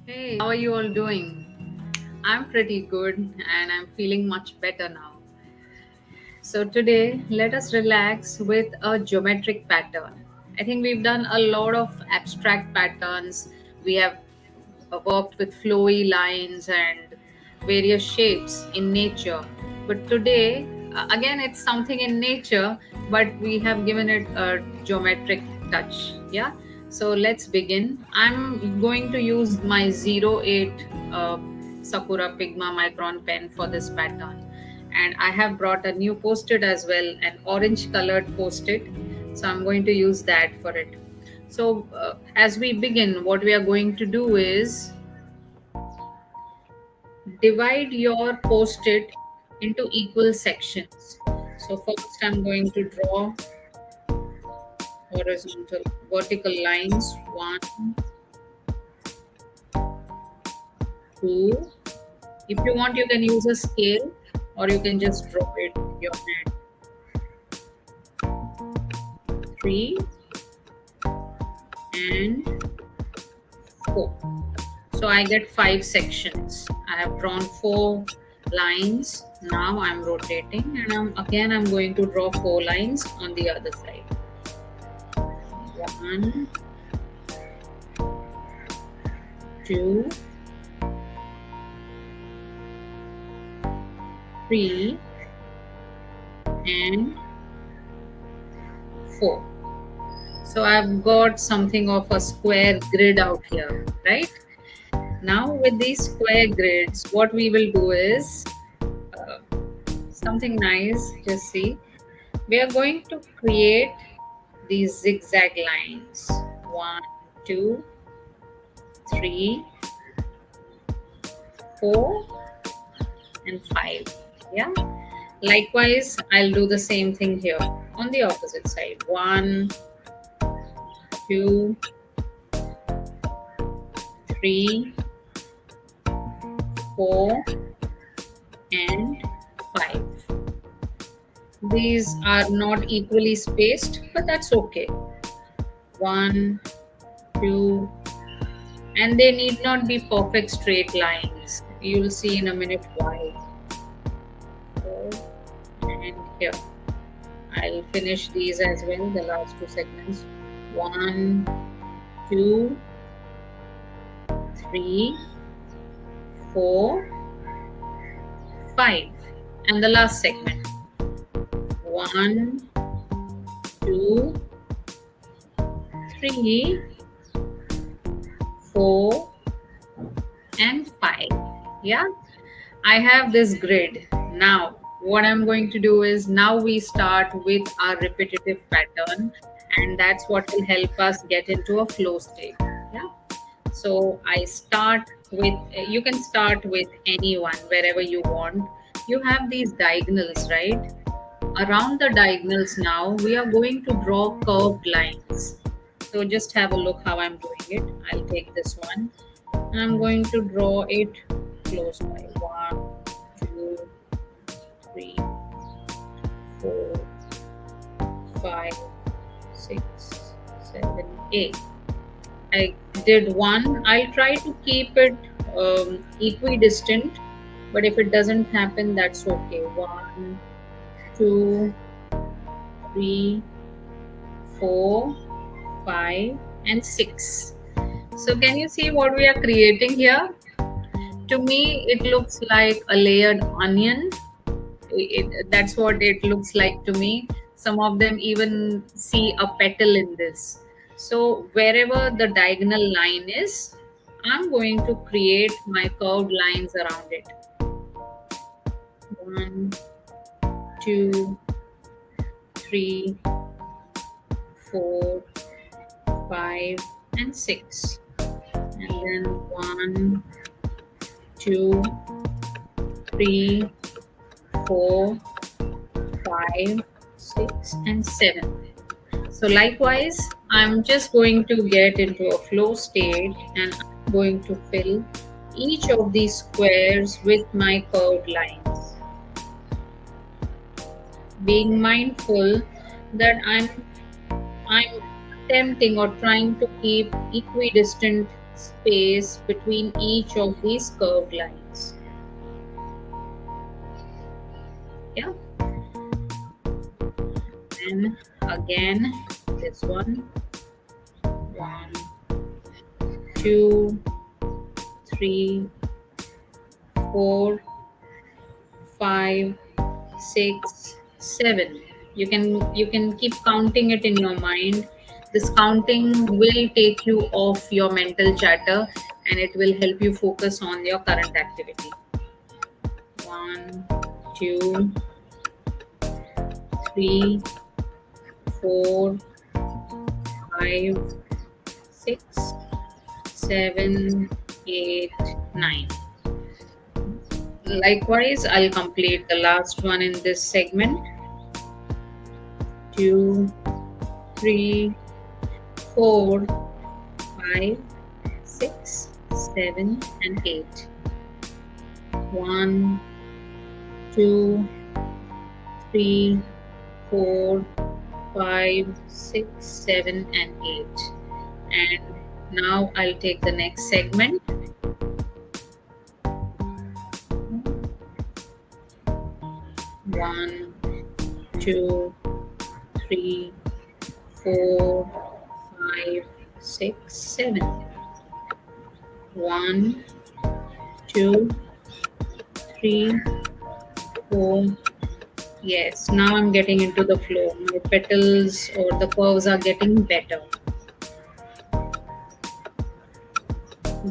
Hey, how are you all doing? I'm pretty good and I'm feeling much better now. So, today, let us relax with a geometric pattern. I think we've done a lot of abstract patterns. We have worked with flowy lines and various shapes in nature. But today, again, it's something in nature, but we have given it a geometric touch. Yeah. So let's begin. I'm going to use my 08 Sakura Pigma Micron pen for this pattern. And I have brought a new post-it as well, an orange colored post-it. So I'm going to use that for it. So, as we begin, what we are going to do is divide your post it into equal sections. So, first, I'm going to draw horizontal, vertical lines one, two. If you want, you can use a scale or you can just draw it with your hand. Three and four. So I get five sections. I have drawn four lines. Now I'm rotating and I'm going to draw four lines on the other side. One, two, three, and four. So I've got something of a square grid out here, right? Now with these square grids, what we will do is uh, something nice. Just see, we are going to create these zigzag lines. One, two, three, four, and five. Yeah. Likewise, I'll do the same thing here on the opposite side. One, two, three, four, and five. These are not equally spaced, but that's okay. One, two, and they need not be perfect straight lines. You'll see in a minute why. Four, and here. I'll finish these as well, the last two segments. One, two, three, four, five. And the last segment. One, two, three, four, and five. Yeah, I have this grid. Now, what I'm going to do is now we start with our repetitive pattern, and that's what will help us get into a flow state. Yeah. So I start with, you can start with anyone wherever you want. You have these diagonals, right? Around the diagonals now, we are going to draw curved lines. So just have a look how I'm doing it. I'll take this one and I'm going to draw it close by. One, two, three, four, five, six, seven, eight. I did one. I'll try to keep it equidistant, but if it doesn't happen, that's okay. One, two, three, four, five, and six. So, can you see what we are creating here? To me, it looks like a layered onion. That's what it looks like to me. Some of them even see a petal in this. So wherever the diagonal line is, I'm going to create my curved lines around it. One, two, three, four, five, and six. And then one, two, three, four, five, six, and seven. So likewise, I'm just going to get into a flow state and I'm going to fill each of these squares with my curved lines. Being mindful that I'm attempting or trying to keep equidistant space between each of these curved lines. Yeah, and again this one, two, three, four, five, six, seven. You can keep counting it in your mind. This counting will take you off your mental chatter and it will help you focus on your current activity. One, two, three, four, five, six, seven, eight, nine. Likewise, I'll complete the last one in this segment. Two, three, four, five, six, seven, and eight. One, two, three, four, five, six, seven, and eight. And now I'll take the next segment. One, two, three, four, five, six, seven. One, two, three, four. Yes, now I'm getting into the flow. My petals or the curves are getting better.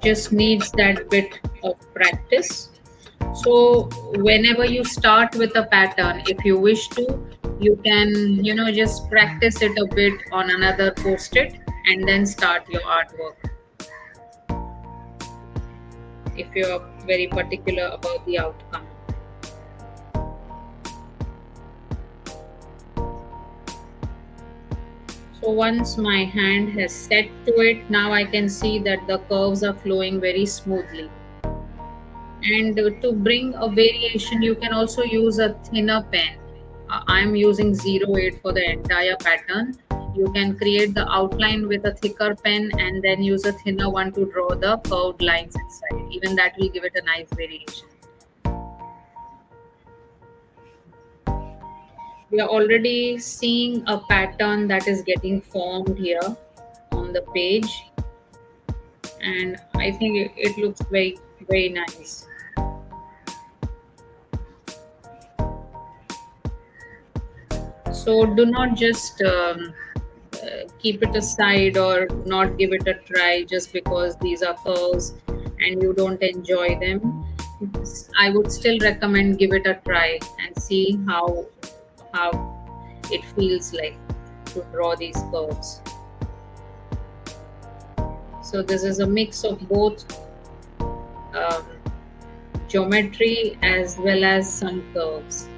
Just needs that bit of practice. So whenever you start with a pattern, if you wish to, you can, just practice it a bit on another post-it and then start your artwork if you're very particular about the outcome. So once my hand has set to it, now I can see that the curves are flowing very smoothly. And to bring a variation, you can also use a thinner pen. I'm using 08 for the entire pattern. You can create the outline with a thicker pen and then use a thinner one to draw the curved lines inside. Even that will give it a nice variation. We are already seeing a pattern that is getting formed here on the page, and I think it looks very, very nice. So do not just keep it aside or not give it a try just because these are curves and you don't enjoy them. I would still recommend give it a try and see how it feels like to draw these curves. So this is a mix of both um, geometry as well as some curves.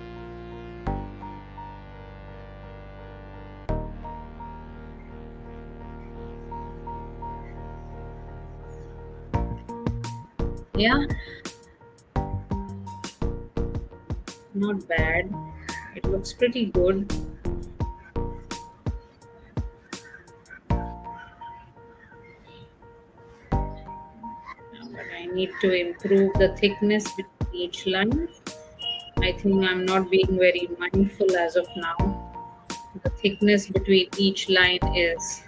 Yeah, not bad. It looks pretty good. But I need to improve the thickness between each line. I think I'm not being very mindful as of now. The thickness between each line is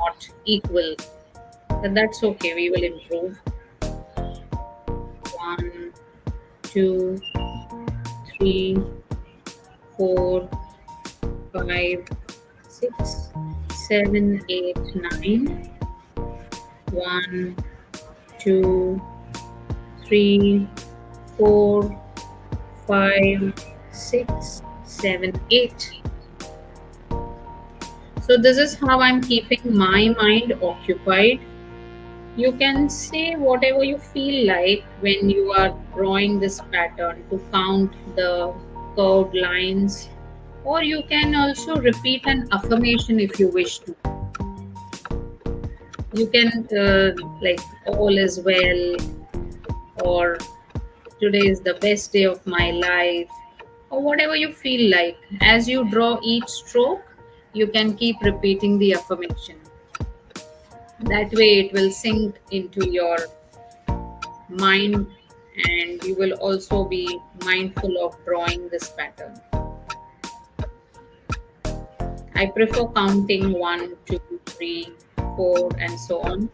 not equal, but that's okay. We will improve. One, two, three, four, five, six, seven, eight, nine. One, two, three, four, five, six, seven, eight. So this is how I'm keeping my mind occupied. You can say whatever you feel like when you are drawing this pattern to count the curved lines, or you can also repeat an affirmation if you wish to. You can like all is well, or today is the best day of my life, or whatever you feel like. As you draw each stroke, you can keep repeating the affirmation. That way, it will sink into your mind, and you will also be mindful of drawing this pattern. I prefer counting one, two, three, four, and so on.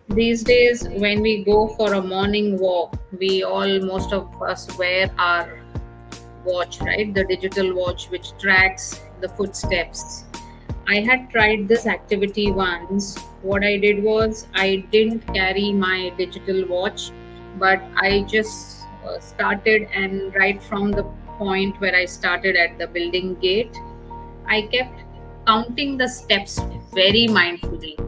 These days, when we go for a morning walk, we all, most of us, wear our watch, right? The digital watch which tracks the footsteps. I had tried this activity once. What I did was I didn't carry my digital watch, but I just started, and right from the point where I started at the building gate, I kept counting the steps very mindfully.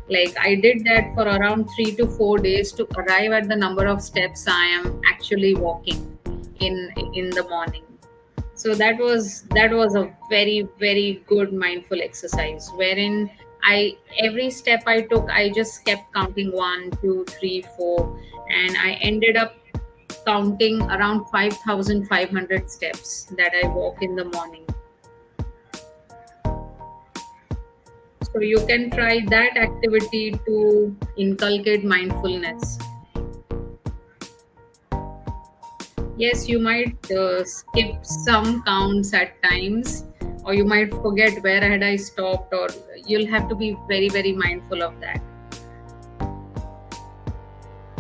Like I did that for around 3 to 4 days to arrive at the number of steps I am actually walking in the morning. So that was a very good mindful exercise, wherein I, every step I took, I just kept counting 1, 2, 3, 4, and I ended up counting around 5,500 steps that I walk in the morning. So you can try that activity to inculcate mindfulness. Yes, you might skip some counts at times, or you might forget where had I stopped, or you'll have to be very mindful of that.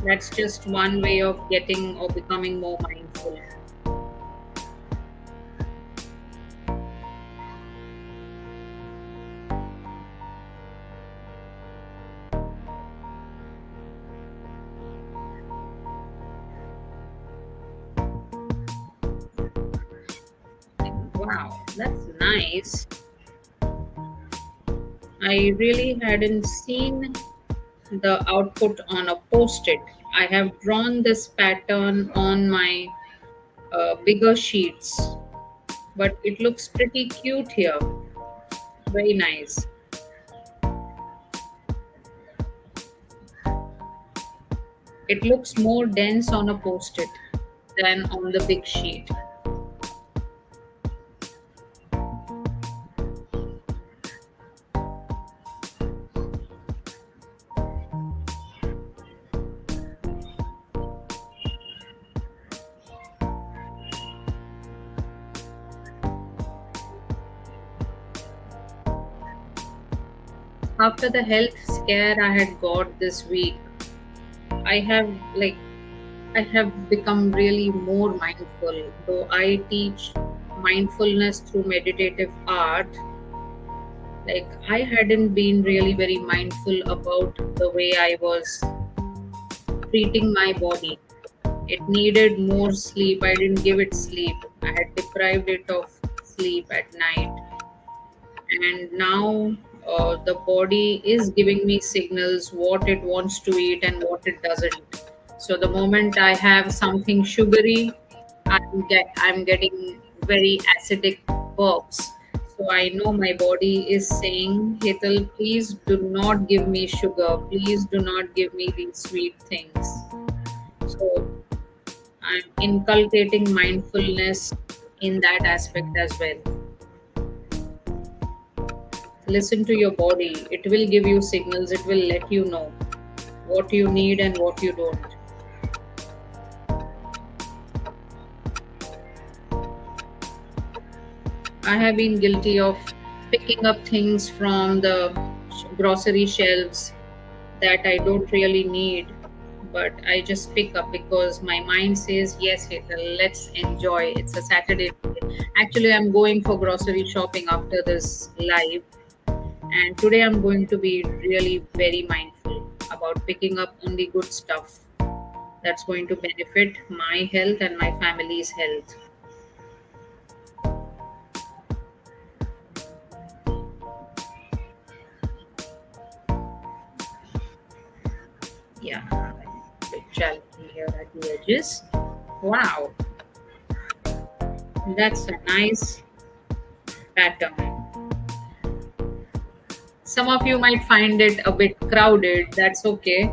That's just one way of getting or becoming more mindful. Wow, that's nice. I really hadn't seen the output on a post it. I have drawn this pattern on my bigger sheets, but it looks pretty cute here. Very nice. It looks more dense on a post it than on the big sheet. After the health scare I had got this week, I have like I have become really more mindful. Though I teach mindfulness through meditative art, like I hadn't been really very mindful about the way I was treating my body. It needed more sleep. I didn't give it sleep. I had deprived it of sleep at night. And now the body is giving me signals what it wants to eat and what it doesn't. So the moment I have something sugary, I'm getting very acidic burps. So I know my body is saying, Hital, please do not give me sugar. Please do not give me these sweet things. So I'm inculcating mindfulness in that aspect as well. Listen to your body. It will give you signals. It will let you know what you need and what you don't. I have been guilty of picking up things from the grocery shelves that I don't really need, but I just pick up because my mind says, yes, Hetal, let's enjoy. It's a Saturday. Actually, I'm going for grocery shopping after this live, and today I'm going to be really very mindful about picking up only good stuff that's going to benefit my health and my family's health. Yeah, bit challenging here at the edges. Wow, that's a nice pattern. Some of you might find it a bit crowded. That's okay.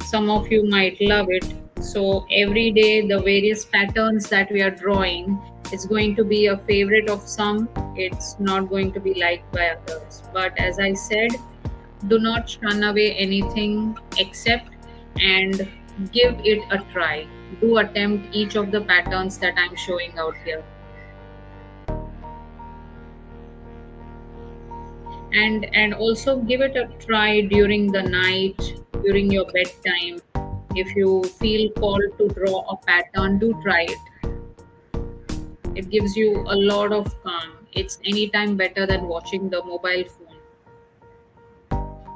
Some of you might love it. So every day, the various patterns that we are drawing It's going to be a favorite of some, it's not going to be liked by others. But as I said, do not shun away anything except and give it a try. Do attempt each of the patterns that I'm showing out here. And also give it a try during the night, during your bedtime. If you feel called to draw a pattern, do try it. It gives you a lot of calm. It's anytime better than watching the mobile phone.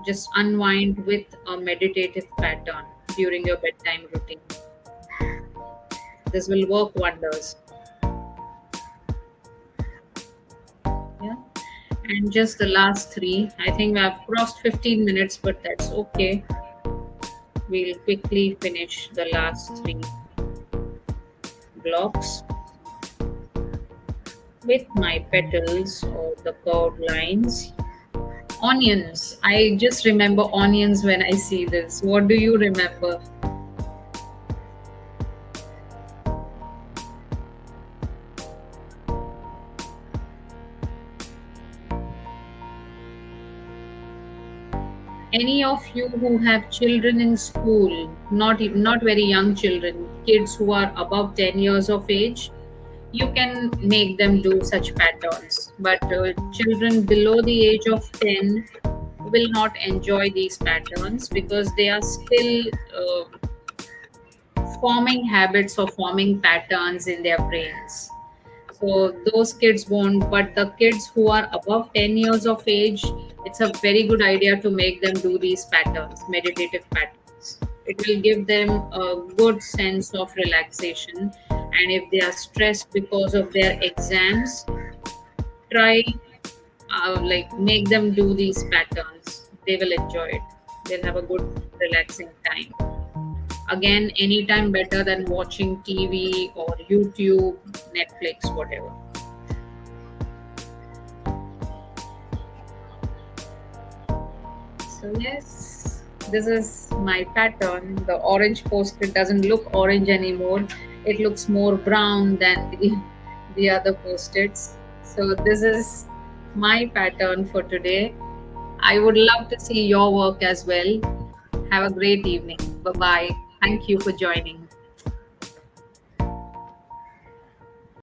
Just unwind with a meditative pattern during your bedtime routine. This will work wonders. Yeah. And just the last three. I think I've crossed 15 minutes, but that's okay. We'll quickly finish the last three blocks with my petals or the curved lines. Onions. I just remember onions when I see this. What do you remember? Any of you who have children in school, not very young children, kids who are above 10 years of age, you can make them do such patterns. But children below the age of 10 will not enjoy these patterns because they are still forming habits or forming patterns in their brains. So those kids won't, but the kids who are above 10 years of age, it's a very good idea to make them do these patterns, meditative patterns. It will give them a good sense of relaxation. And if they are stressed because of their exams, try like make them do these patterns. They will enjoy it. They'll have a good relaxing time. Again, anytime better than watching TV or YouTube, Netflix, whatever. So yes, this is my pattern. The orange post-it doesn't look orange anymore. It looks more brown than the other post-its. So this is my pattern for today. I would love to see your work as well. Have a great evening. Bye bye. Thank you for joining.